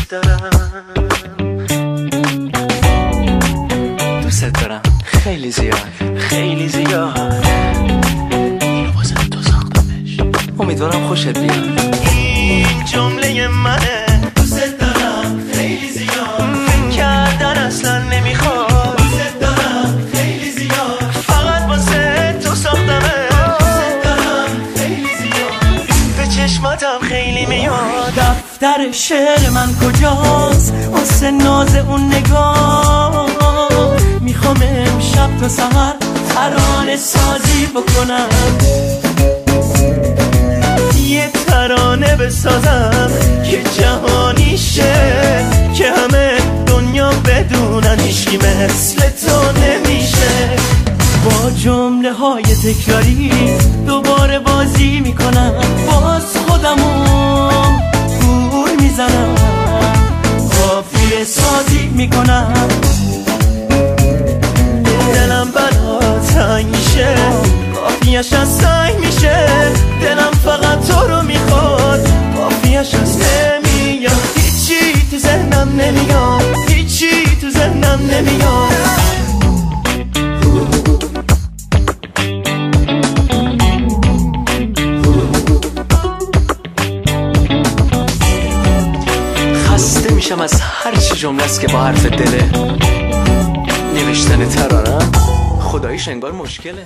دوست دارم خیلی زیاد خیلی زیاد. اینو واسه تو ساختمش، امیدوارم خوشت بیاد. این جمله منه، دوست دارم خیلی زیاد. فکر کردن اصلا نمیخواد، دوست دارم خیلی زیاد. فقط واسه تو ساختمش، دوست دارم خیلی زیاد. به چشماتم خیلی میاد. دفتر شعر من کجاست واسه ناز اون نگاه؟ میخوام امشب تا سحر ترانه سازی بکنم، یه ترانه بسازم که جهانی شه، که همه دنیا بدونن هیچکی مثل تو نمیشه. با جمله های تکراری دوباره بازی میکنم، باز خودمو گول میزنم، قافیه سازی میکنم. دلم برا تنگ میشه، قافیه‌اش از سنگ میشه. دلم فقط تو رو میخواد، قافیه‌اش از نمیاد. هیچی تو ذهنم نمیاد، هیچی تو ذهنم نمیاد. خسته میشم از هر چی جمله است که با حرف دله. نوشتن ترانه خداییش انگار مشکله.